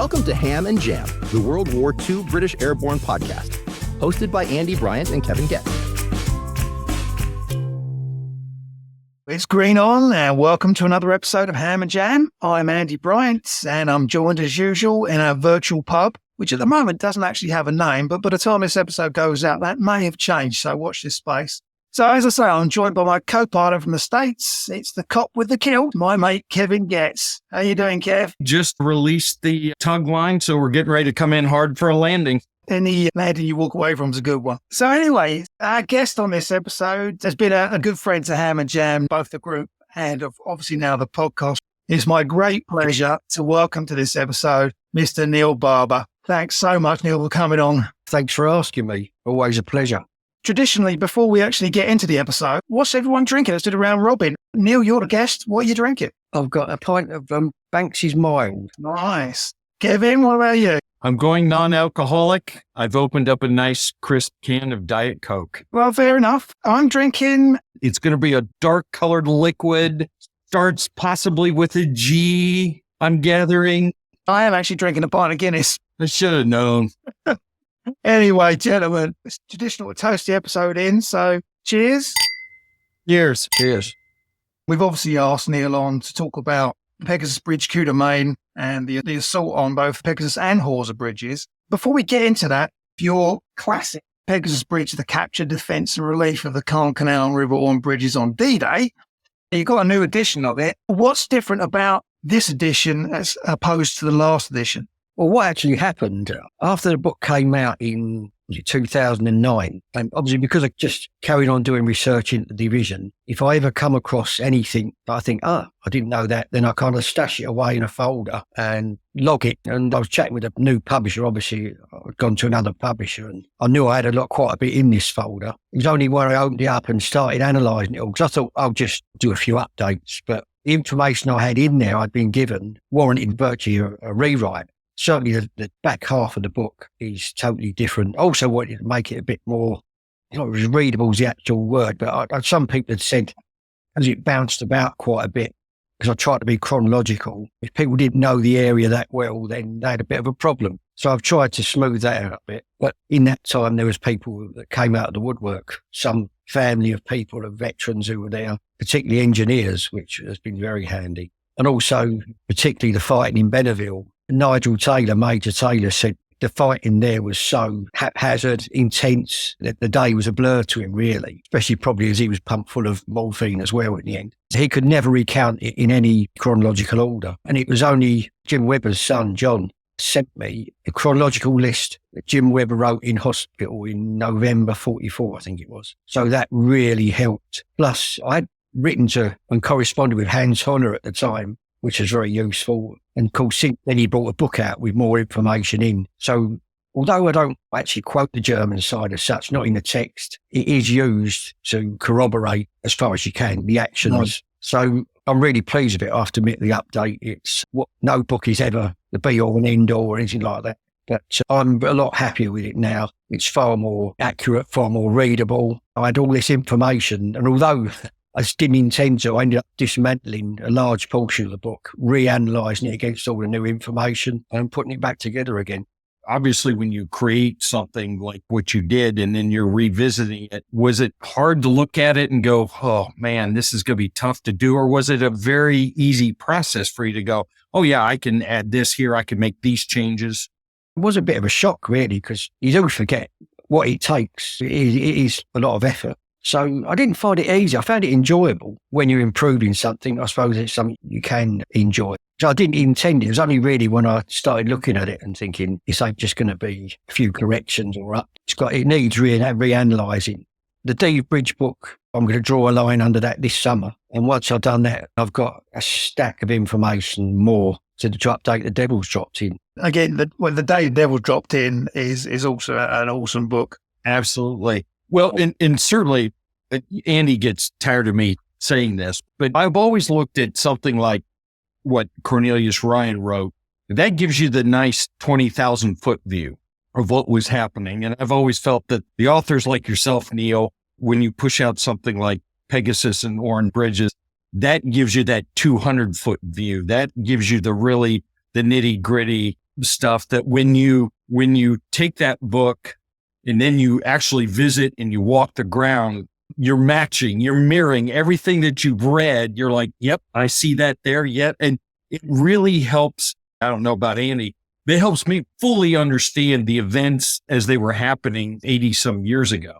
Welcome to Ham and Jam, the World War II British Airborne podcast, hosted by Andy Bryant and Kevin Getz. It's green on, and welcome to another episode of Ham and Jam. I'm Andy Bryant, and I'm joined as usual in our virtual pub, which at the moment doesn't actually have a name, but by the time this episode goes out, that may have changed, so watch this space. So as I say, I'm joined by my co-pilot from the States. It's the cop with the kilt, my mate Kevin Getz. How you doing, Kev? Just released the tug line, so we're getting ready to come in hard for a landing. Any landing you walk away from is a good one. So anyway, our guest on this episode has been a good friend to Ham and Jam, both the group and obviously now the podcast. It's my great pleasure to welcome to this episode Mr. Neil Barber. Thanks so much, Neil, for coming on. Thanks for asking me. Always a pleasure. Traditionally, before we actually get into the episode, what's everyone drinking? Let's do the round robin. Neil, you're the guest. What are you drinking? I've got a pint of Banks's Mild. Nice. Kevin, what about you? I'm going non-alcoholic. I've opened up a nice crisp can of Diet Coke. Well, fair enough. I'm drinking... It's going to be a dark-colored liquid. Starts possibly with a G, I'm gathering. I am actually drinking a pint of Guinness. I should have known. Anyway, gentlemen, it's traditional to toast the episode in, so cheers. Cheers. Cheers. We've obviously asked Neil on to talk about Pegasus Bridge coup de main and the assault on both Pegasus and Horsa bridges. Before we get into that, your classic Pegasus Bridge, the capture, defence and relief of the Caen Canal and River Orme bridges on D-Day, you've got a new edition of it. What's different about this edition as opposed to the last edition? Well, what actually happened after the book came out in 2009, and obviously because I just carried on doing research into the division, if I ever come across anything that I think, I didn't know that, then I kind of stash it away in a folder and log it. And I was chatting with a new publisher. Obviously, I'd gone to another publisher and I knew I had quite a bit in this folder. It was only when I opened it up and started analysing it all, because I thought I'll just do a few updates. But the information I had in there, I'd been given, warranted virtually a rewrite. Certainly the back half of the book is totally different. Also wanted to make it a bit more, not as readable as the actual word, but some people had said, as it bounced about quite a bit, because I tried to be chronological. If people didn't know the area that well, then they had a bit of a problem. So I've tried to smooth that out a bit. But in that time, there was people that came out of the woodwork, some family of people, of veterans who were there, particularly engineers, which has been very handy. And also, particularly the fighting in Benneville. Nigel Taylor, Major Taylor, said the fighting there was so haphazard, intense, that the day was a blur to him, really, especially probably as he was pumped full of morphine as well in the end. He could never recount it in any chronological order. And it was only Jim Webber's son, John, sent me a chronological list that Jim Webber wrote in hospital in November 44, I think it was. So that really helped. Plus, I had written to and corresponded with Hans Honor at the time, which was very useful. And of course, since then he brought a book out with more information in. So although I don't actually quote the German side as such, not in the text, it is used to corroborate as far as you can the actions. Nice. So I'm really pleased with it. I have to admit the update. It's what no book is ever the be all and end all or anything like that. But I'm a lot happier with it now. It's far more accurate, far more readable. I had all this information, and although I didn't intend to, I ended up dismantling a large portion of the book, reanalysing it against all the new information and putting it back together again. Obviously, when you create something like what you did and then you're revisiting it, was it hard to look at it and go, oh man, this is going to be tough to do? Or was it a very easy process for you to go, oh yeah, I can add this here, I can make these changes? It was a bit of a shock, really, because you do forget what it takes. It is a lot of effort. So I didn't find it easy. I found it enjoyable. When you're improving something, I suppose it's something you can enjoy. So I didn't intend it. It was only really when I started looking at it and thinking, this ain't just going to be a few corrections or up. It needs reanalysing. The Dee Bridge book, I'm going to draw a line under that this summer. And once I've done that, I've got a stack of information more to update The Devil's Dropped In. Again, the Day the Devil's Dropped In is also an awesome book. Absolutely. Well, and certainly Andy gets tired of me saying this, but I've always looked at something like what Cornelius Ryan wrote. That gives you the nice 20,000 foot view of what was happening. And I've always felt that the authors like yourself, Neil, when you push out something like Pegasus and Orme Bridges, that gives you that 200 foot view. That gives you the nitty gritty stuff that when you take that book and then you actually visit and you walk the ground, you're matching, you're mirroring everything that you've read. You're like, yep, I see that there yet. And it really helps. I don't know about Andy. It helps me fully understand the events as they were happening 80 some years ago.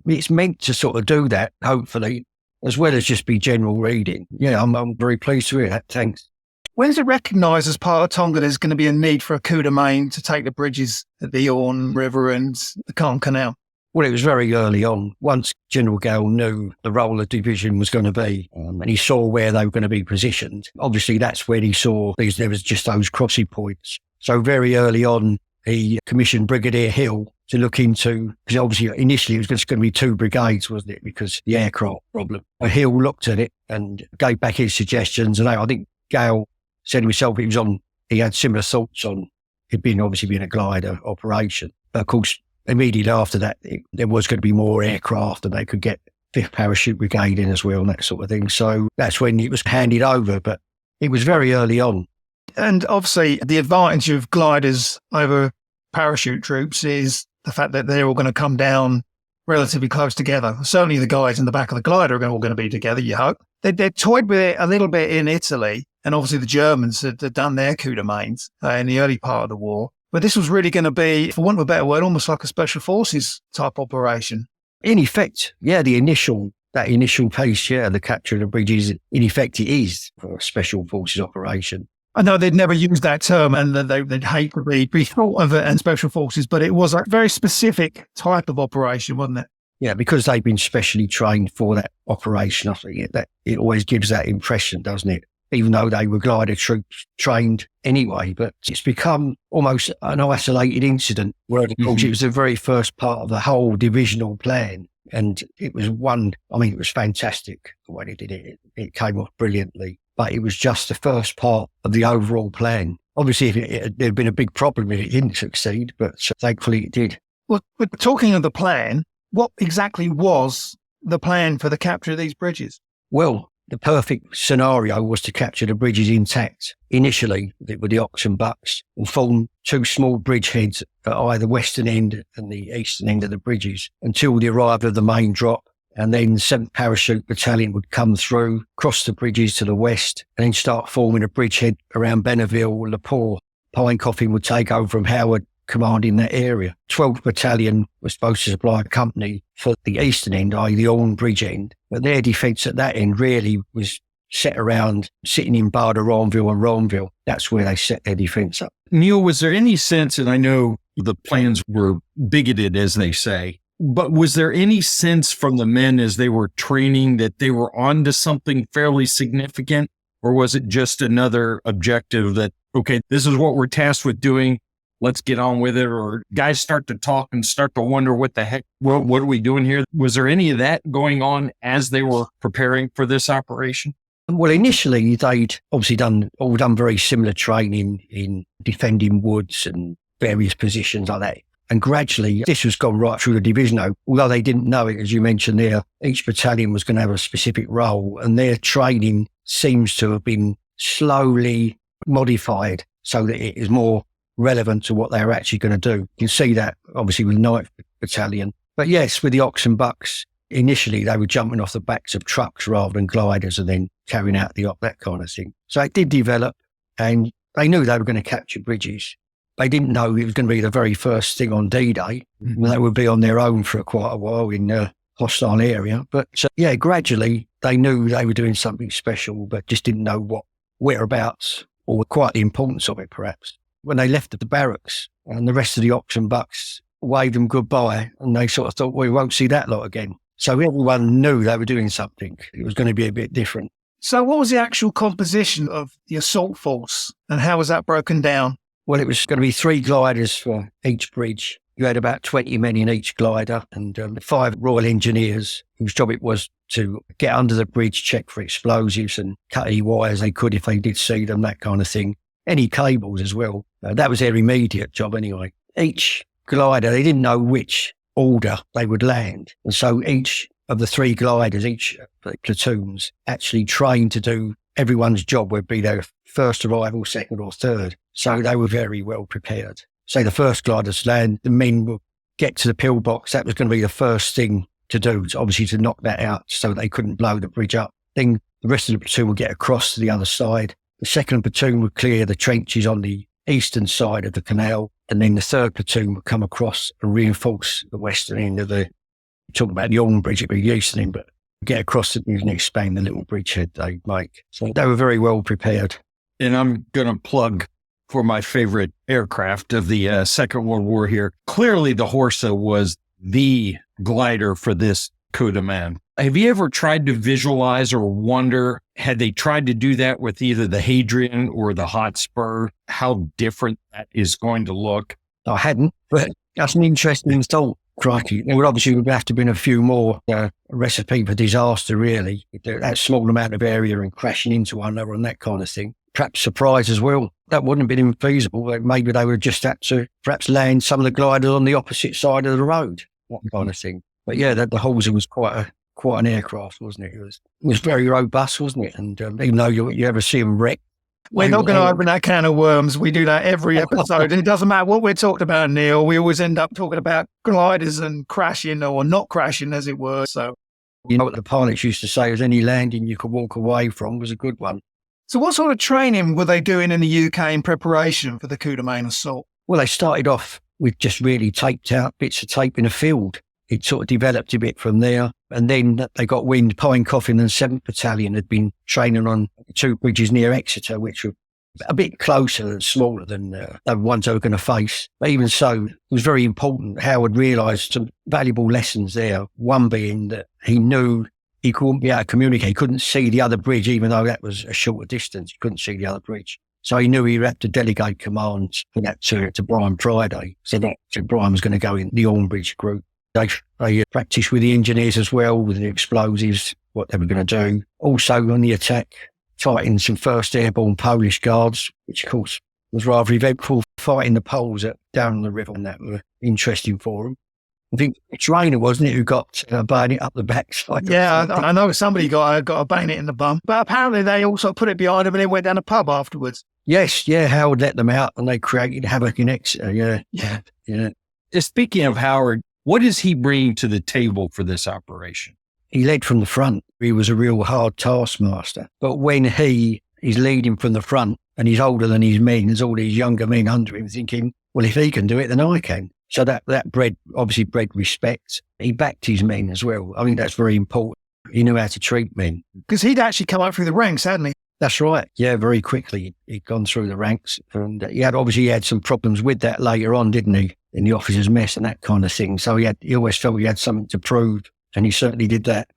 It's meant to sort of do that, hopefully, as well as just be general reading. Yeah, I'm very pleased to hear that. Thanks. When is it recognised as part of Tonga there's going to be a need for a coup de main to take the bridges at the Orne River and the Caen Canal? Well, it was very early on. Once General Gale knew the role the division was going to be, and he saw where they were going to be positioned, obviously that's when he saw there was just those crossing points. So very early on, he commissioned Brigadier Hill to look into, because obviously initially it was just going to be 2 brigades, wasn't it, because of the aircraft problem. But Hill looked at it and gave back his suggestions, and I think Gale said to himself he had similar thoughts on it being a glider operation. But of course, immediately after that, there was going to be more aircraft and they could get 5th Parachute Brigade in as well and that sort of thing. So that's when it was handed over, but it was very early on. And obviously the advantage of gliders over parachute troops is the fact that they're all going to come down relatively close together. Certainly the guys in the back of the glider are all going to be together, you hope. They toyed with it a little bit in Italy, and obviously the Germans had done their coup de mains in the early part of the war. But this was really going to be, for want of a better word, almost like a special forces type operation. In effect, yeah, that initial piece, yeah, the capture of the bridges, in effect it is for a special forces operation. I know they'd never used that term and they'd hate to be thought of it and special forces, but it was a very specific type of operation, wasn't it? Yeah, because they've been specially trained for that operation. I think that it always gives that impression, doesn't it? Even though they were glider troops trained anyway, but it's become almost an isolated incident where, of course, it was the very first part of the whole divisional plan. And it was it was fantastic the way they did it. It came off brilliantly, but it was just the first part of the overall plan. Obviously, there'd been a big problem if it didn't succeed, but thankfully it did. Well, talking of the plan, what exactly was the plan for the capture of these bridges? Well, the perfect scenario was to capture the bridges intact initially with the Ox and Bucks and form 2 small bridgeheads at either western end and the eastern end of the bridges until the arrival of the main drop. And then 7th Parachute Battalion would come through, cross the bridges to the west, and then start forming a bridgehead around Benneville, Le Port. Pinecoffin would take over from Howard, commanding that area. 12th Battalion was supposed to supply a company for the eastern end, i.e. the Orne Bridge end. But their defence at that end really was set around sitting in Barda-Ronville and Ronville. That's where they set their defence up. Neil, was there any sense, and I know the plans were bigoted, as they say, but was there any sense from the men as they were training that they were onto something fairly significant? Or was it just another objective that, okay, this is what we're tasked with doing, let's get on with it? Or guys start to talk and start to wonder what the heck, what are we doing here? Was there any of that going on as they were preparing for this operation? Well, initially they'd obviously done very similar training in defending woods and various positions like that. And gradually, this was gone right through the division. Although they didn't know it, as you mentioned there, each battalion was going to have a specific role, and their training seems to have been slowly modified so that it is more relevant to what they were actually going to do. You can see that, obviously, with 9th Battalion. But yes, with the Ox and Bucks, initially they were jumping off the backs of trucks rather than gliders and then carrying out that kind of thing. So it did develop, and they knew they were going to capture bridges. They didn't know it was going to be the very first thing on D-Day. They would be on their own for quite a while in a hostile area. But yeah, gradually they knew they were doing something special, but just didn't know whereabouts, or quite the importance of it, perhaps. When they left the barracks, and the rest of the Ox and Bucks waved them goodbye, and they sort of thought, well, we won't see that lot again. So everyone knew they were doing something. It was going to be a bit different. So what was the actual composition of the assault force, and how was that broken down? Well, it was going to be 3 gliders for each bridge. You had about 20 men in each glider, and 5 Royal Engineers whose job it was to get under the bridge, check for explosives and cut any wires they could if they did see them, that kind of thing. Any cables as well. That was their immediate job anyway. Each glider, they didn't know which order they would land. And so each of the 3 gliders, each platoons, actually trained to do everyone's job would be their first arrival, second or third. So they were very well prepared. Say the first gliders land, the men would get to the pillbox. That was going to be the first thing to do, obviously to knock that out so they couldn't blow the bridge up. Then the rest of the platoon would get across to the other side. The second platoon would clear the trenches on the eastern side of the canal. And then the third platoon would come across and reinforce the western end of the, talking about the Orme bridge, it'd be the eastern end, but get across it and expand the little bridgehead they make. So they were very well prepared. And I'm going to plug for my favorite aircraft of the Second World War here. Clearly, the Horsa was the glider for this coup de main. Have you ever tried to visualize or wonder, had they tried to do that with either the Hadrian or the Hotspur, how different that is going to look? I hadn't, but that's an interesting thought. Crikey. There would obviously have to have been a few more recipe for disaster, really. That small amount of area and crashing into one another and that kind of thing. Perhaps surprise as well. That wouldn't have been infeasible. Maybe they would have just had to perhaps land some of the gliders on the opposite side of the road, that kind of thing. But yeah, the Horsa was quite an aircraft, wasn't it? It was very robust, wasn't it? And even though you ever see them wreck. We're not going to open that can of worms. We do that every episode. It doesn't matter what we're talking about, Neil. We always end up talking about gliders and crashing or not crashing, as it were. So, you know what the pilots used to say was any landing you could walk away from was a good one. So what sort of training were they doing in the UK in preparation for the coup de main assault? Well, they started off with just really taped out bits of tape in a field. It sort of developed a bit from there. And then they got wind, Pine Coffin and 7th Battalion had been training on 2 bridges near Exeter, which were a bit closer and smaller than the ones they were going to face. But even so, it was very important. Howard realised some valuable lessons there. One being that he knew he couldn't be able to communicate. He couldn't see the other bridge, even though that was a shorter distance. He couldn't see the other bridge. So he knew he had to delegate command for that to Brian Friday. So Brian was going to go in the Orme Bridge group. They practiced with the engineers as well, with the explosives, what they were going to do. Also on the attack, fighting some 1st Airborne Polish Guards, which of course was rather eventful, fighting the Poles down the river, and that were interesting for them. I think it's Rainer, wasn't it, who got a bayonet up the backside? Yeah, I know somebody got a bayonet in the bum, but apparently they also put it behind them and then went down a pub afterwards. Yes, yeah, Howard let them out and they created havoc in Exeter, yeah. Speaking of Howard, what is he bringing to the table for this operation? He led from the front. He was a real hard taskmaster. But when he's leading from the front and he's older than his men, there's all these younger men under him thinking, well, if he can do it, then I can. So that bred respect. He backed his men as well. I think that's very important. He knew how to treat men. Because he'd actually come up through the ranks, hadn't he? That's right. Yeah, very quickly. He'd gone through the ranks. And he had some problems with that later on, didn't he? In the officers' mess and that kind of thing. So he always felt he had something to prove. And he certainly did that.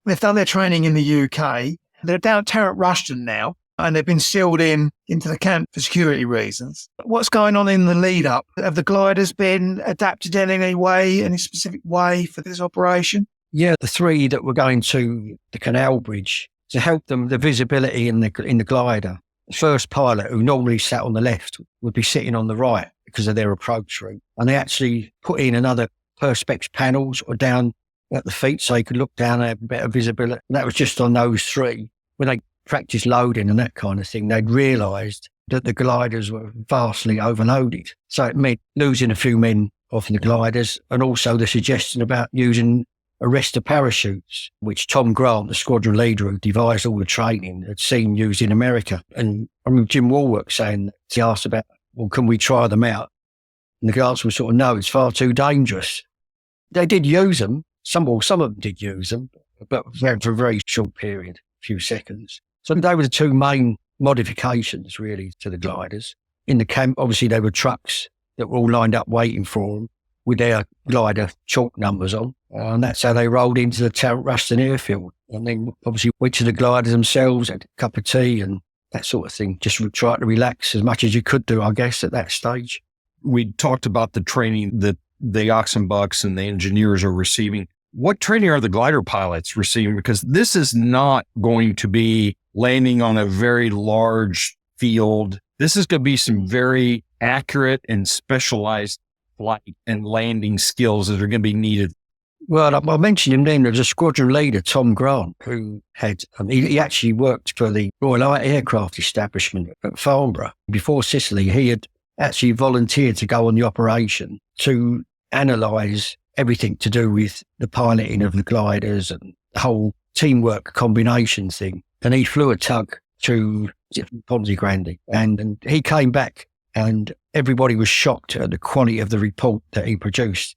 They've done their training in the UK. They're down at Tarrant Rushton now, and they've been sealed into the camp for security reasons. What's going on in the lead up? Have the gliders been adapted in any specific way for this operation? Yeah, the 3 that were going to the canal bridge to help them, the visibility in the glider. The first pilot, who normally sat on the left, would be sitting on the right because of their approach route. And they actually put in another perspex panels or down at the feet so you could look down and have better visibility. And that was just on those 3. When they practiced loading and that kind of thing, they'd realised that the gliders were vastly overloaded. So it meant losing a few men off the gliders, and also the suggestion about using arrestor parachutes, which Tom Grant, the squadron leader who devised all the training, had seen used in America. And I remember Jim Warwick saying that he asked about, well, can we try them out? And the answer was sort of, no, it's far too dangerous. They did use them. Some of them did use them, but for a very short period, a few seconds. So they were the 2 main modifications, really, to the gliders. In the camp, obviously, there were trucks that were all lined up waiting for them with their glider chalk numbers on. And that's how they rolled into the Tarrant Rushton airfield. And then, obviously, went to the gliders themselves, had a cup of tea and that sort of thing. Just try to relax as much as you could do, I guess, at that stage. We talked about the training that the Oxenbucks and the engineers are receiving. What training are the glider pilots receiving? Because this is not going to be landing on a very large field. This is going to be some very accurate and specialized flight and landing skills that are going to be needed. Well, I mentioned him then. There was a squadron leader, Tom Grant, who had, he actually worked for the Royal Light Aircraft establishment at Farnborough. Before Sicily, he had actually volunteered to go on the operation to analyse everything to do with the piloting of the gliders and the whole teamwork combination thing. And he flew a tug to Ponzi Grande, and he came back and everybody was shocked at the quality of the report that he produced.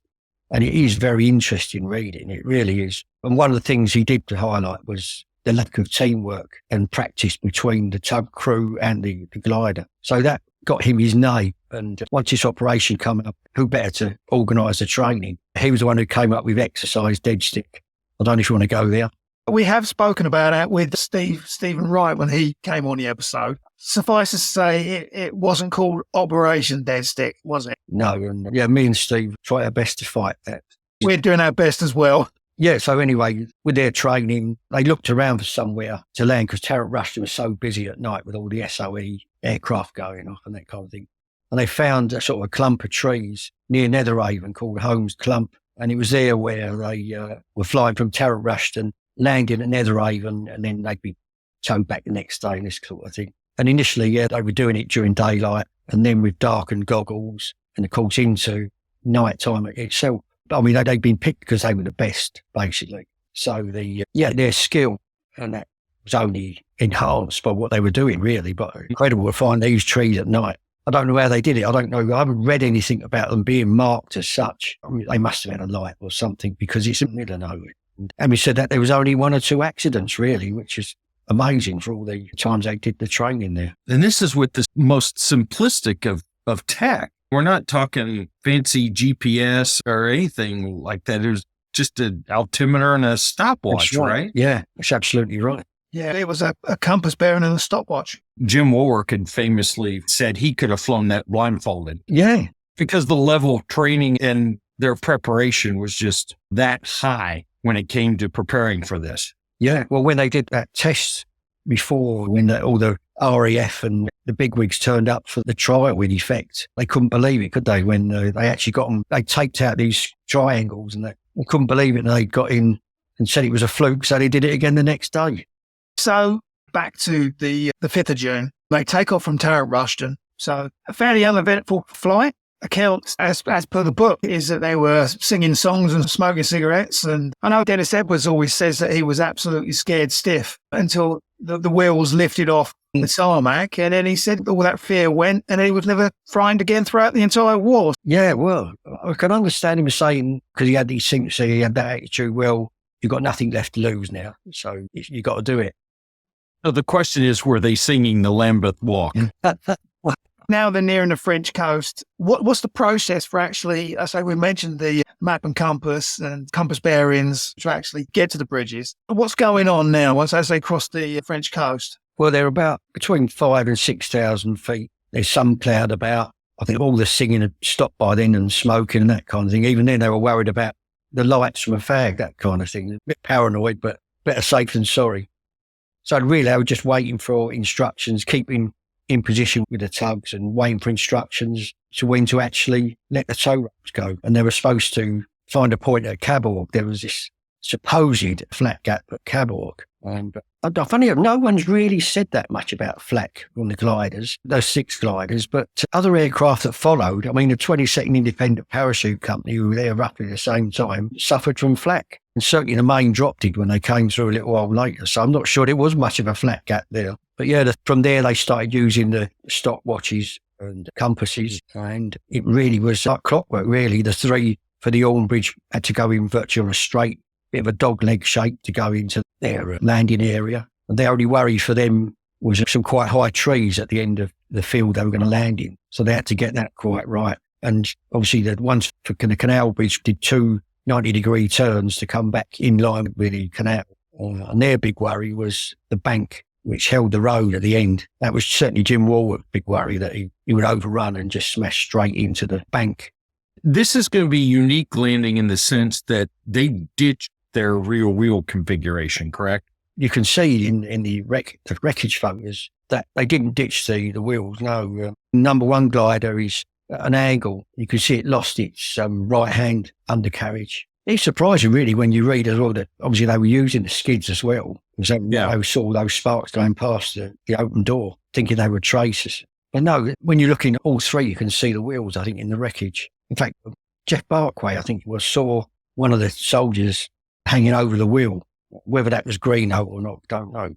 And it is very interesting reading. It really is. And one of the things he did to highlight was the lack of teamwork and practice between the tug crew and the glider. So that got him his name. And once this operation came up, who better to organise the training? He was the one who came up with exercise dead stick. I don't know if you want to go there. We have spoken about it with Stephen Wright when he came on the episode. Suffice to say, it wasn't called Operation Dead Stick, was it? No, and me and Steve tried our best to fight that. We're doing our best as well. Yeah, so anyway, with their training, they looked around for somewhere to land because Tarrant Rushton was so busy at night with all the SOE aircraft going off and that kind of thing. And they found a sort of a clump of trees near Netheravon called Holmes Clump. And it was there where they were flying from Tarrant Rushton, landing at Netheravon, and then they'd be towed back the next day and this sort of thing. And initially, they were doing it during daylight and then with darkened goggles and, of course, into night time itself. I mean, they'd been picked because they were the best, basically. So, their skill, and that was only enhanced by what they were doing, really. But incredible to find these trees at night. I don't know how they did it. I don't know. I haven't read anything about them being marked as such. I mean, they must have had a light or something because it's in the middle of nowhere. And we said that there was only 1 or 2 accidents, really, which is amazing for all the times they did the training there. And this is with the most simplistic of tech. We're not talking fancy GPS or anything like that. It was just an altimeter and a stopwatch, right? Yeah, that's absolutely right. Yeah, it was a compass bearing and a stopwatch. Jim Warwick had famously said he could have flown that blindfolded. Yeah. Because the level of training and their preparation was just that high when it came to preparing for this. Yeah, well, when they did that test before, when all the RAF and the bigwigs turned up for the trial in effect, they couldn't believe it, could they? When they actually got them, they taped out these triangles and they couldn't believe it. And they got in and said it was a fluke, so they did it again the next day. So back to the 5th of June, they take off from Tarrant Rushton. So a fairly uneventful flight. Accounts, as per the book, is that they were singing songs and smoking cigarettes. And I know Dennis Edwards always says that he was absolutely scared stiff until the wheels lifted off the tarmac. And then he said all that fear went and he was never frightened again throughout the entire war. Yeah, well, I can understand him saying, because he had these things, he had that attitude, well, you've got nothing left to lose now. So you got to do it. So the question is, were they singing the Lambeth Walk? Now they're nearing the French coast. What's the process for actually, so we mentioned the map and compass bearings to actually get to the bridges. What's going on now as they cross the French coast? Well, they're about between 5,000 and 6,000 feet. There's some cloud about. I think all the singing had stopped by then and smoking and that kind of thing. Even then, they were worried about the lights from a fag, that kind of thing. A bit paranoid, but better safe than sorry. So really, they were just waiting for instructions, keeping in position with the tugs and waiting for instructions to when to actually let the tow ropes go. And they were supposed to find a point at Caborg. There was this supposed flat gap at Caborg. And funny enough, no one's really said that much about flak on the gliders, those 6 gliders, but other aircraft that followed, I mean, the 22nd Independent Parachute Company, who were there roughly the same time, suffered from flak. And certainly the main drop did when they came through a little while later. So I'm not sure there was much of a flat gap there. But yeah, from there they started using the stopwatches and compasses. And it really was like clockwork, really. The 3 for the Orme Bridge had to go in virtually on a straight, bit of a dog leg shape to go into their landing area. And the only worry for them was some quite high trees at the end of the field they were going to land in. So they had to get that quite right. And obviously the ones for the Canal Bridge did 2 90-degree turns to come back in line with the canal. And their big worry was the bank, which held the road at the end. That was certainly Jim Warwick's big worry, that he would overrun and just smash straight into the bank. This is going to be unique landing in the sense that they ditched their rear wheel configuration, correct? You can see in the wreckage photos that they didn't ditch the wheels. No, number 1 glider is at an angle. You can see it lost its right-hand undercarriage. It's surprising, really, when you read as well that obviously they were using the skids as well. So I saw those sparks going past the open door, thinking they were tracers. But no, when you're looking at all three, you can see the wheels, I think, in the wreckage. In fact, Jeff Barkway, I think, saw one of the soldiers hanging over the wheel. Whether that was Greeno or not, don't know.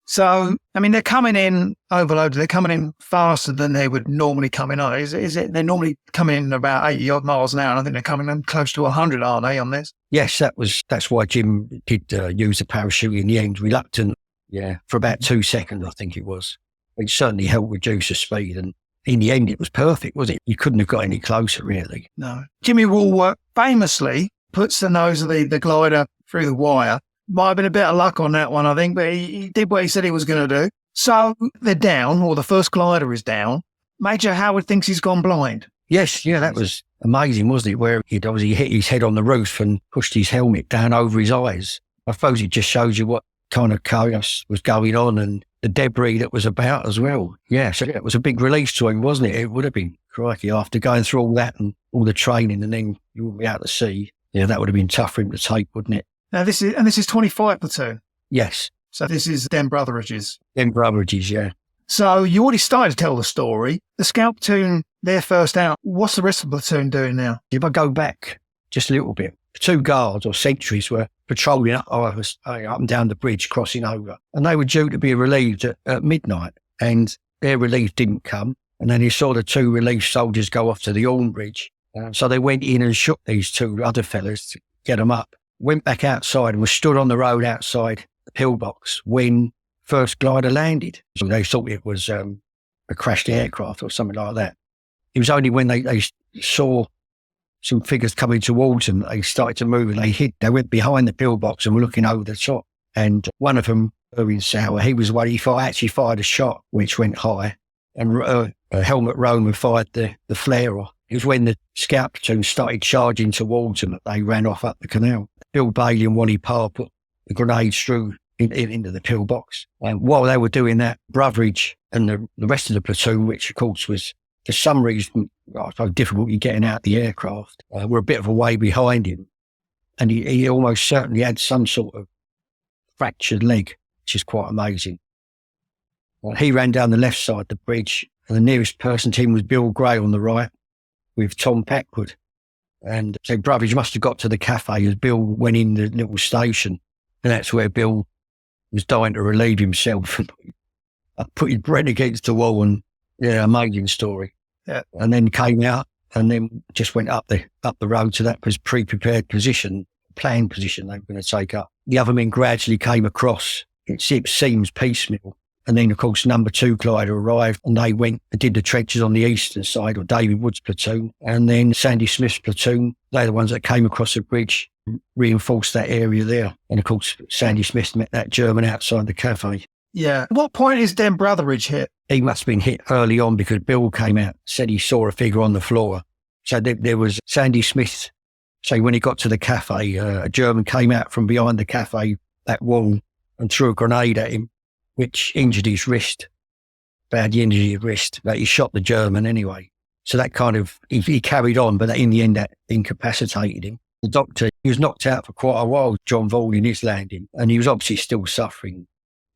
So, I mean, they're coming in overloaded. They're coming in faster than they would normally come in. Is it? They're normally coming in about 80 odd miles an hour. And I think they're coming in close to 100, aren't they, on this? Yes, that's why Jim did use the parachute in the end, reluctant. Yeah, for about 2 seconds, I think it was. It certainly helped reduce the speed. And in the end, it was perfect, wasn't it? You couldn't have got any closer, really. No. Jimmy Woolworth famously puts the nose of the glider through the wire. Might have been a bit of luck on that one, I think, but he did what he said he was going to do. So they're down, or the first glider is down. Major Howard thinks he's gone blind. Yes, yeah, that was amazing, wasn't it? Where he'd obviously hit his head on the roof and pushed his helmet down over his eyes. I suppose it just shows you what kind of chaos was going on and the debris that was about as well. Yeah, so it was a big release to him, wasn't it? It would have been, crikey, after going through all that and all the training and then you wouldn't be out to sea. Yeah, that would have been tough for him to take, wouldn't it? Now, this is 25 platoon. Yes. So this is Den Brotherage's. Den Brotherage's, yeah. So you already started to tell the story. The scout platoon, they're first out. What's the rest of the platoon doing now? If I go back just a little bit, 2 guards or sentries were patrolling up and down the bridge, crossing over. And they were due to be relieved at midnight. And their relief didn't come. And then you saw the 2 relief soldiers go off to the Orme Bridge. So they went in and shook these 2 other fellas to get them up. Went back outside and was stood on the road outside the pillbox when first glider landed. So they thought it was a crashed aircraft or something like that. It was only when they saw some figures coming towards them, they started to move and they hid. They went behind the pillbox and were looking over the top. And one of them, Erwin Sauer, he was one, actually fired a shot which went high. And Helmut Rohmer fired the flare off. It was when the scout platoon started charging towards them that they ran off up the canal. Bill Bailey and Wally Parr put the grenades through into the pillbox. And while they were doing that, Brotheridge and the rest of the platoon, which of course was for some reason difficulty getting out the aircraft, were a bit of a way behind him. And he almost certainly had some sort of fractured leg, which is quite amazing. He ran down the left side of the bridge, and the nearest person to him was Bill Gray on the right with Tom Packwood. And so Brotheridge must have got to the cafe as Bill went in the little station. And that's where Bill was dying to relieve himself. I put his bread against the wall and, yeah, amazing story. Yeah. And then came out and then just went up the road to that pre-prepared position, planned position they were going to take up. The other men gradually came across. It seems piecemeal. And then, of course, number 2 glider arrived and they went and did the trenches on the eastern side, or David Wood's platoon. And then Sandy Smith's platoon, they're the ones that came across the bridge, reinforced that area there. And, of course, Sandy Smith met that German outside the cafe. Yeah. At what point is Den Brotheridge hit? He must have been hit early on because Bill came out, said he saw a figure on the floor. So there was Sandy Smith. So when he got to the cafe, a German came out from behind the cafe, that wall, and threw a grenade at him, which injured his wrist, badly injured his wrist. But he shot the German anyway. So that kind of, he carried on, but in the end that incapacitated him. The doctor, he was knocked out for quite a while, John Vall, in his landing, and he was obviously still suffering,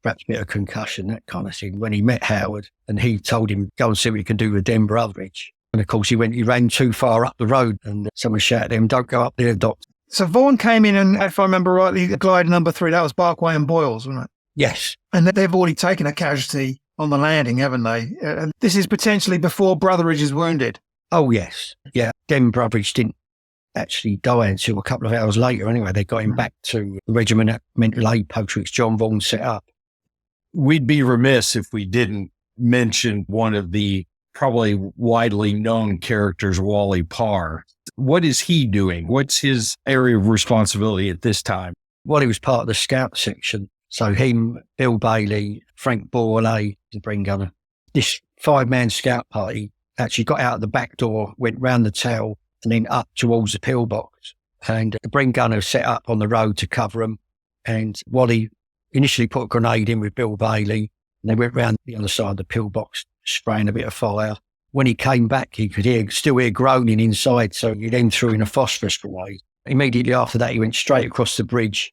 perhaps a bit of concussion, that kind of thing, when he met Howard, and he told him, go and see what you can do with Den Brotheridge. And of course he ran too far up the road, and someone shouted at him, don't go up there, doctor. So Vaughan came in and, if I remember rightly, glider number 3, that was Barkway and Boyles, wasn't it? Yes. And they've already taken a casualty on the landing, haven't they? This is potentially before Brotheridge is wounded. Oh, yes. Yeah. Den Brotheridge didn't actually die until a couple of hours later. Anyway, they got him back to the regimental aid post which John Vaughan set up. We'd be remiss if we didn't mention one of the probably widely known characters, Wally Parr. What is he doing? What's his area of responsibility at this time? Well, he was part of the scout section. So him, Bill Bailey, Frank Borley, the Bren gunner. This 5-man scout party actually got out the back door, went round the tail and then up towards the pillbox. And the Bren gunner set up on the road to cover them. And Wally initially put a grenade in with Bill Bailey. And they went round the other side of the pillbox, spraying a bit of fire. When he came back, he could still hear groaning inside. So he then threw in a phosphorus grenade. Immediately after that, he went straight across the bridge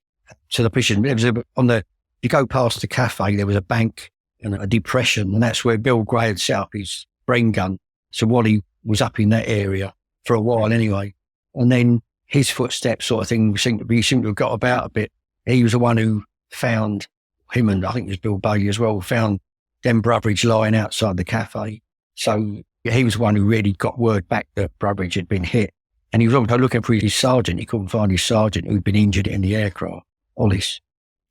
to the position. There was you go past the cafe, there was a bank and a depression, and that's where Bill Gray had set up his brain gun. So Wally was up in that area for a while anyway. And then his footsteps sort of thing seemed to have got about a bit. He was the one who found him, and I think it was Bill Bailey as well, found them Brotheridge lying outside the cafe. So he was the one who really got word back that Brotheridge had been hit. And he was also looking for his sergeant. He couldn't find his sergeant who'd been injured in the aircraft, Hollis.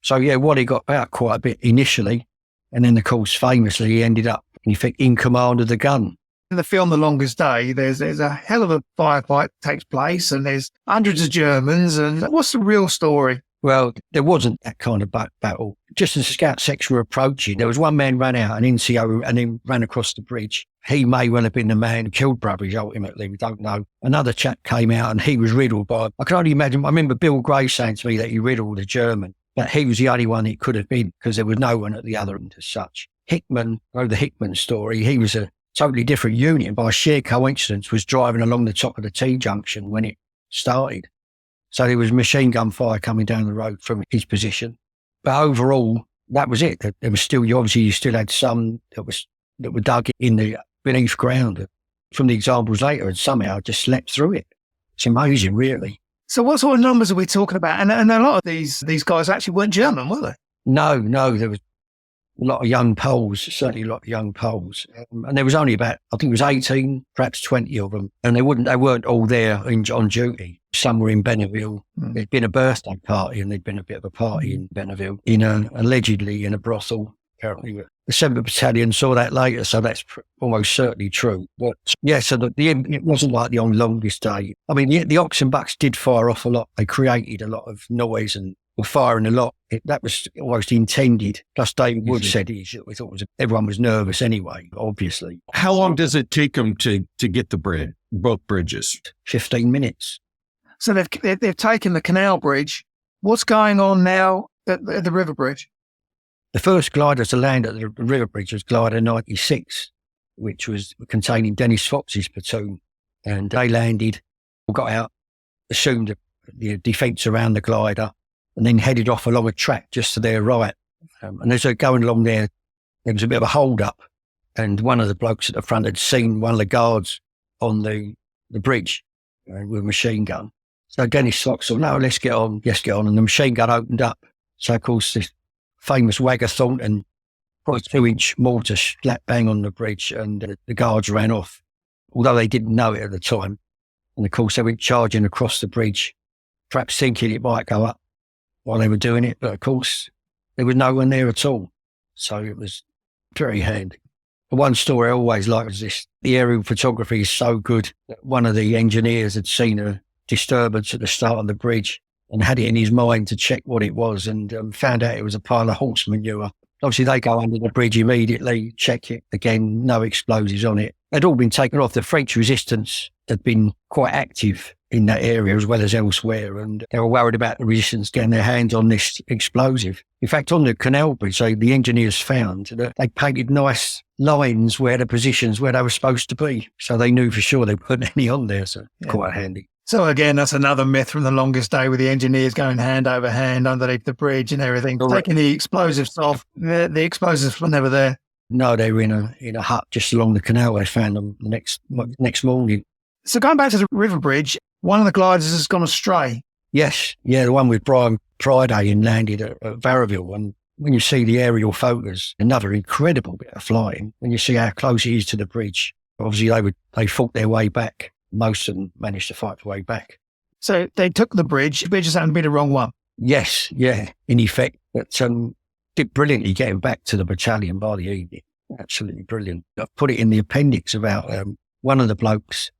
So yeah, Wally got about quite a bit initially. And then, of course, famously, he ended up, in command of the gun. In the film The Longest Day, there's a hell of a firefight takes place, and there's hundreds of Germans. And what's the real story? Well, there wasn't that kind of battle. Just as the scout section were approaching, there was one man ran out, an NCO, and then ran across the bridge. He may well have been the man who killed Brotheridge, ultimately. We don't know. Another chap came out, and he was riddled by, I can only imagine, I remember Bill Gray saying to me that he riddled a German, but he was the only one it could have been because there was no one at the other end as such. Hickman, the Hickman story, he was a totally different unit, and by sheer coincidence was driving along the top of the T-junction when it started. So there was machine gun fire coming down the road from his position. But overall, that was it. There was still, you still had some that were dug in the beneath ground from the examples later and somehow just slept through it. It's amazing, really. So what sort of numbers are we talking about? And a lot of these guys actually weren't German, were they? No, there was a lot of young Poles, certainly a lot of young Poles. And there was only about, I think it was 18, perhaps 20 of them. And they weren't all there on duty. Some were in Benneville. There'd been a birthday party and there'd been a bit of a party in Benneville, allegedly in a brothel. Apparently the 7th Battalion saw that later, so that's almost certainly true. But yeah, so it wasn't like the Longest Day. I mean, the Ox and Bucks did fire off a lot. They created a lot of noise and were firing a lot. That was almost intended. Plus, David Wood said we thought everyone was nervous anyway, obviously. How long does it take them to get both bridges? 15 minutes. So they've taken the canal bridge. What's going on now at the river bridge? The first glider to land at the river bridge was Glider 96, which was containing Dennis Fox's platoon. And they landed, got out, assumed the defence around the glider, and then headed off along a track just to their right. And as they're going along there was a bit of a hold-up, and one of the blokes at the front had seen one of the guards on the bridge with a machine gun. So Dennis Fox said, no, let's get on. And the machine gun opened up. So, of course, this famous Wagger Thornton, probably 2-inch mortar slap bang on the bridge, and the guards ran off, although they didn't know it at the time. And, of course, they went charging across the bridge, perhaps thinking it might go up while they were doing it. But, of course, there was no one there at all. So it was very handy. The one story I always like was this. The aerial photography is so good that one of the engineers had seen a disturbance at the start of the bridge and had it in his mind to check what it was, and found out it was a pile of horse manure. Obviously, they go under the bridge immediately, check it. Again, no explosives on it. They'd all been taken off. The French resistance had been quite active in that area as well as elsewhere, and they were worried about the resistance getting their hands on this explosive. In fact, on the canal bridge, the engineers found that they painted nice lines where the positions where they were supposed to be, so they knew for sure they weren't any on there, so quite handy. So again, that's another myth from The Longest Day, with the engineers going hand over hand underneath the bridge and everything, taking the explosives off. The explosives were never there. No, they were in a hut just along the canal. They found them the next morning. So going back to the river bridge, one of the gliders has gone astray. Yes, the one with Brian Priday and landed at Varaville. And when you see the aerial photos, another incredible bit of flying. When you see how close it is to the bridge, obviously they fought their way back. Most of them managed to fight their way back. So they took the bridge. The bridge just happened to be the wrong one. Yes, in effect. But did brilliantly getting back to the battalion by the evening. Absolutely brilliant. I've put it in the appendix about one of the blokes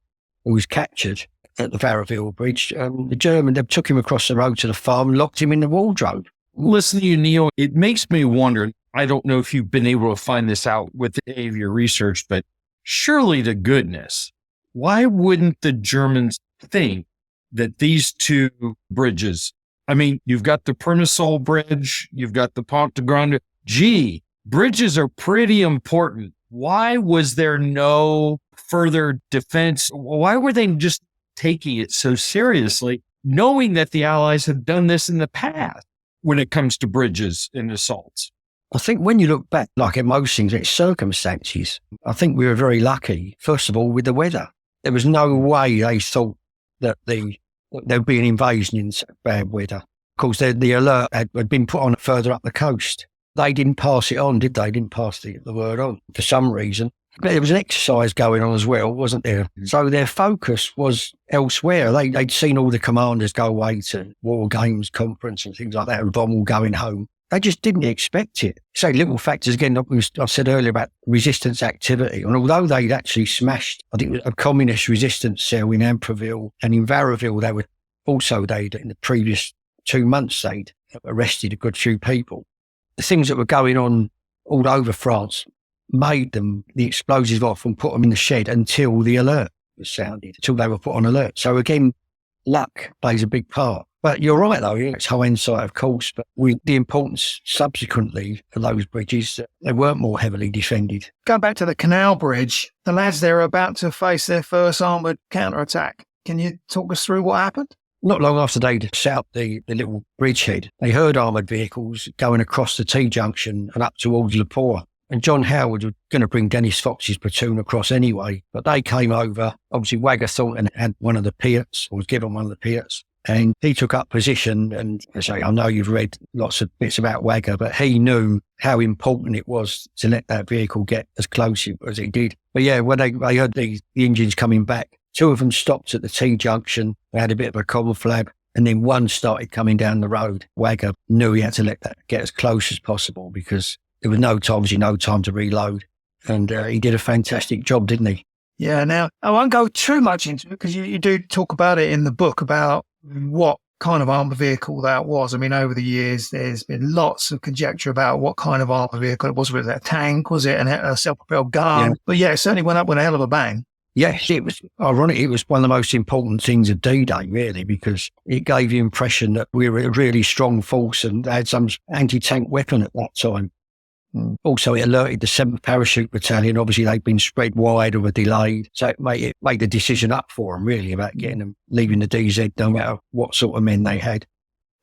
who was captured at the Varaville Bridge. The German, they took him across the road to the farm and locked him in the wardrobe. Listen to you, Neil. It makes me wonder, I don't know if you've been able to find this out with any of your research, but surely to goodness, why wouldn't the Germans think that these two bridges, I mean, you've got the Pernisol Bridge, you've got the Pont de Grande. Gee, bridges are pretty important. Why was there no further defense? Why were they just taking it so seriously knowing that the Allies have done this in the past when it comes to bridges and assaults. I think when you look back, like in most things, it's circumstances. I think we were very lucky, first of all, with the weather. There was no way they thought that there'd be an invasion in bad weather. Of course, the alert had been put on further up the coast. They didn't pass it on, did they? Didn't pass the word on for some reason. But there was an exercise going on as well, wasn't there? So their focus was elsewhere. They'd seen all the commanders go away to War Games Conference and things like that, and Rommel going home. They just didn't expect it. So little factors, again, I said earlier about resistance activity. And although they'd actually smashed, I think, a communist resistance cell in Ampreville and in Varaville, in the previous 2 months, they'd arrested a good few people. The things that were going on all over France made them the explosives off and put them in the shed until the alert was sounded, until they were put on alert. So again, luck plays a big part. But you're right, though. It's hindsight, of course. But the importance subsequently for those bridges, they weren't more heavily defended. Going back to the Canal Bridge, the lads there are about to face their first armoured counterattack. Can you talk us through what happened? Not long after they'd set up the little bridgehead, they heard armoured vehicles going across the T-junction and up towards Le Port. And John Howard was going to bring Dennis Fox's platoon across anyway. But they came over. Obviously, Wagger thought and had one of the piers, or was given one of the piers. And he took up position, and I know you've read lots of bits about Wagger, but he knew how important it was to let that vehicle get as close as it did. But yeah, when they heard the engines coming back, two of them stopped at the T-junction. They had a bit of a conflab, and then one started coming down the road. Wagger knew he had to let that get as close as possible because there was no time to reload. And he did a fantastic job, didn't he? Yeah, now, I won't go too much into it because you do talk about it in the book about what kind of armoured vehicle that was. I mean, over the years, there's been lots of conjecture about what kind of armoured vehicle it was. Was it a tank? Was it a self-propelled gun? Yeah. But yeah, it certainly went up with a hell of a bang. Yes, it was ironic. It was one of the most important things of D-Day, really, because it gave the impression that we were a really strong force and they had some anti-tank weapon at that time. Also, it alerted the 7th Parachute Battalion. Obviously, they'd been spread wide or were delayed. So it made the decision up for them, really, about getting them, leaving the DZ, no matter what sort of men they had.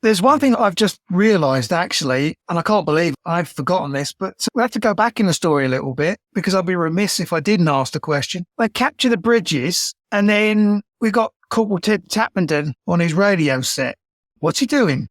There's one thing I've just realised, actually, and I can't believe I've forgotten this, but we have to go back in the story a little bit because I'd be remiss if I didn't ask the question. They capture the bridges, and then we got Corporal Ted Tappenden on his radio set. What's he doing?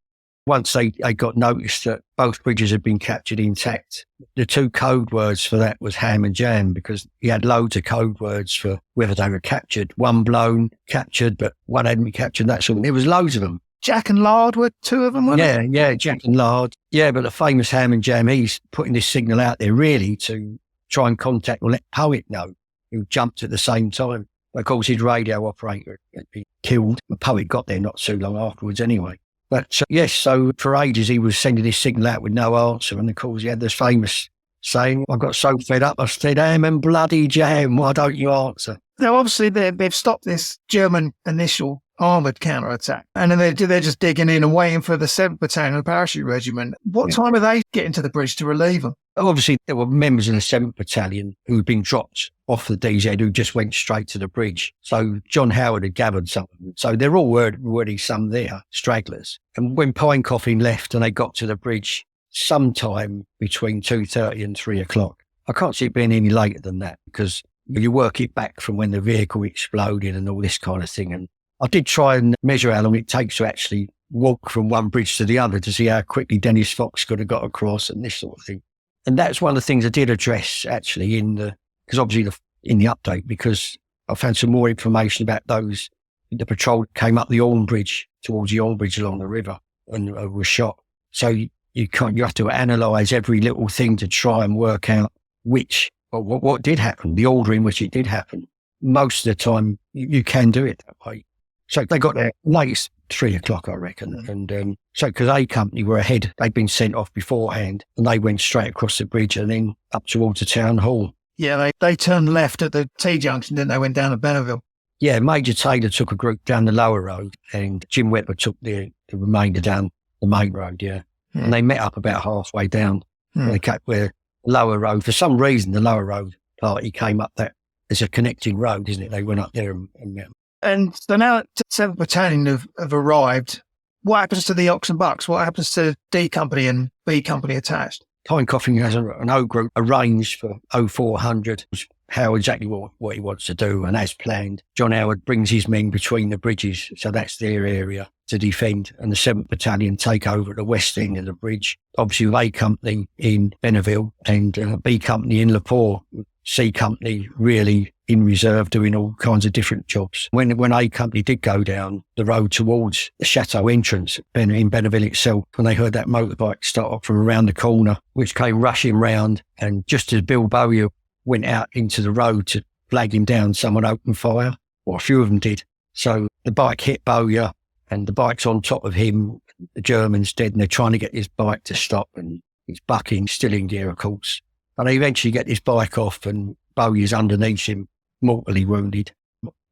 Once they got noticed that both bridges had been captured intact, the two code words for that was ham and jam, because he had loads of code words for whether they were captured. One blown, captured, but one hadn't been captured, that sort of thing. There was loads of them. Jack and Lard were two of them, weren't they? Yeah, Jack and Lard. Yeah, but the famous ham and jam, he's putting this signal out there really to try and contact or let Poet know, who jumped at the same time. Of course, his radio operator had been killed. The Poet got there not too long afterwards anyway. But yes, so for ages he was sending his signal out with no answer. And of course he had this famous saying, I got so fed up, I said, ham and bloody jam, why don't you answer? Now, obviously, they've stopped this German initial armoured counterattack. And then they're just digging in and waiting for the 7th Battalion of the Parachute Regiment. What time are they getting to the bridge to relieve them? Obviously, there were members of the 7th Battalion who had been dropped off the DZ who just went straight to the bridge. So John Howard had gathered some of them. So there all were already some there, stragglers. And when Pinecoffin left and they got to the bridge sometime between 2:30 and 3 o'clock, I can't see it being any later than that because you work it back from when the vehicle exploded and all this kind of thing. And I did try and measure how long it takes to actually walk from one bridge to the other to see how quickly Dennis Fox could have got across and this sort of thing. And that's one of the things I did address actually in the update, because I found some more information about the patrol that came up the Orme Bridge towards the Orme Bridge along the river and was shot. So you have to analyse every little thing to try and work out what did happen, the order in which it did happen. Most of the time you can do it that way. So they got there latest 3 o'clock, I reckon. And so because A Company were ahead, they'd been sent off beforehand and they went straight across the bridge and then up towards the town hall. Yeah, they turned left at the T-junction, didn't they? Went down to Benneville. Yeah, Major Taylor took a group down the lower road and Jim Wetler took the remainder down the main road, yeah. And they met up about halfway down. They kept where the lower road, for some reason, the lower road party came up that. It's a connecting road, isn't it? They went up there and met. And so now the 7th Battalion have arrived. What happens to the Ox and Bucks? What happens to D Company and B Company attached? Tyne Coffin has an O group arranged for 0400, how exactly what he wants to do, and as planned. John Howard brings his men between the bridges, so that's their area to defend, and the 7th Battalion take over at the west end of the bridge. Obviously, with A Company in Benneville and B Company in Lepore, C Company really in reserve doing all kinds of different jobs. When A Company did go down the road towards the chateau entrance in Benneville itself, when they heard that motorbike start off from around the corner, which came rushing round, and just as Bill Bowyer went out into the road to flag him down, someone opened fire, or a few of them did. So the bike hit Bowyer, and the bike's on top of him. The German's dead, and they're trying to get his bike to stop, and he's bucking, still in gear, of course. And they eventually get his bike off, and Bowyer's underneath him, mortally wounded.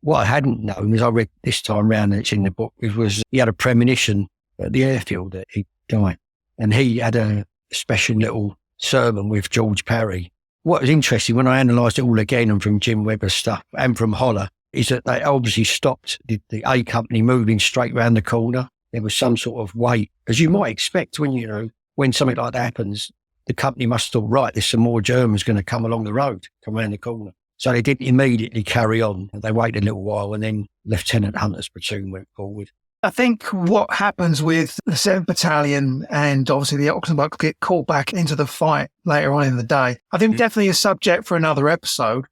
What I hadn't known, as I read this time round, and it's in the book, was he had a premonition at the airfield that he'd die. And he had a special little sermon with George Parry. What was interesting, when I analysed it all again, and from Jim Webber's stuff and from Holler, is that they obviously stopped the A Company moving straight round the corner. There was some sort of wait, as you might expect when something like that happens. The company must have thought, right, there's some more Germans going to come along the road, come around the corner. So they didn't immediately carry on. They waited a little while, and then Lieutenant Hunter's platoon went forward. I think what happens with the 7th Battalion and obviously the Ox and Bucks get called back into the fight later on in the day. I think definitely a subject for another episode.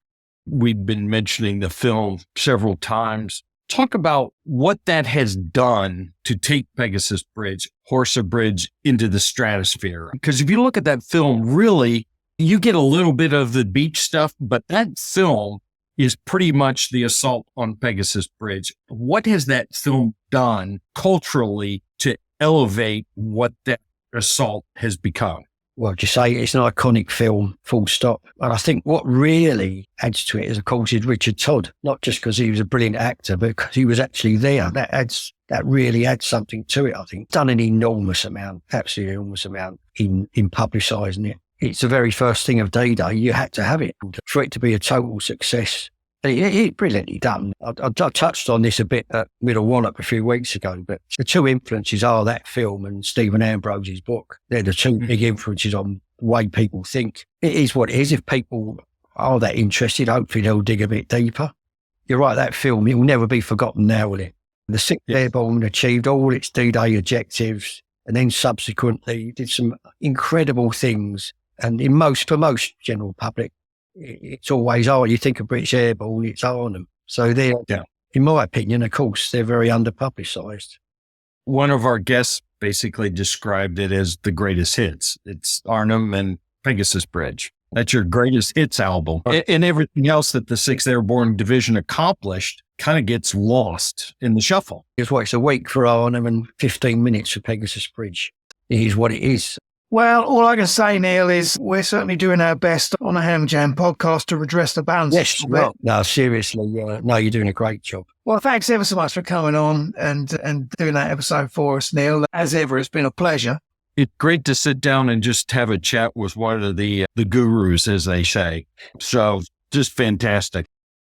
We've been mentioning the film several times. Talk about what that has done to take Pegasus Bridge, Horsa Bridge into the stratosphere. Because if you look at that film, really, you get a little bit of the beach stuff, but that film is pretty much the assault on Pegasus Bridge. What has that film done culturally to elevate what that assault has become? Well, just say it's an iconic film, full stop. And I think what really adds to it is, of course, is Richard Todd, not just because he was a brilliant actor, but because he was actually there. That really adds something to it, I think. Done an enormous amount, absolutely enormous amount in publicising it. It's the very first thing of D-Day. You had to have it for it to be a total success. It's brilliantly done. I touched on this a bit at Middle Wallop a few weeks ago, but the two influences are that film and Stephen Ambrose's book. They're the two big influences on the way people think. It is what it is. If people are that interested, hopefully they'll dig a bit deeper. You're right, that film, it will never be forgotten now, will it? The 6th Airborne achieved all its D-Day objectives, and then subsequently did some incredible things. And for most general public, it's always, you think of British Airborne, it's Arnhem. So they're, in my opinion, of course, they're very under-publicised. One of our guests basically described it as the greatest hits. It's Arnhem and Pegasus Bridge. That's your greatest hits album. And everything else that the 6th Airborne Division accomplished kind of gets lost in the shuffle. It's a week for Arnhem and 15 minutes for Pegasus Bridge. It is what it is. Well, all I can say, Neil, is we're certainly doing our best on the Ham Jam podcast to redress the balance. Yes, well, no, seriously, no, you're doing a great job. Well, thanks ever so much for coming on and doing that episode for us, Neil. As ever, it's been a pleasure. It's great to sit down and just have a chat with one of the gurus, as they say. So just fantastic.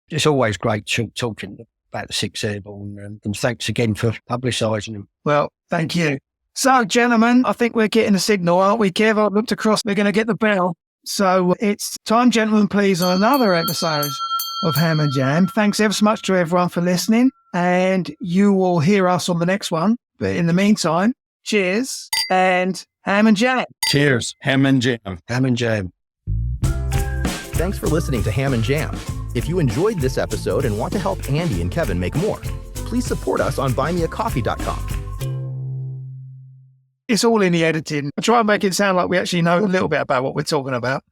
It's always great talking about the 6th Airborne, and thanks again for publicising them. Well, thank you. So, gentlemen, I think we're getting a signal, aren't we, Kev? I looked across, we're going to get the bell. So it's time, gentlemen, please, on another episode of Ham and Jam. Thanks ever so much to everyone for listening, and you will hear us on the next one. But in the meantime, cheers and Ham and Jam. Cheers. Ham and Jam. Ham and Jam. Thanks for listening to Ham and Jam. If you enjoyed this episode and want to help Andy and Kevin make more, please support us on buymeacoffee.com. It's all in the editing. I try and make it sound like we actually know a little bit about what we're talking about.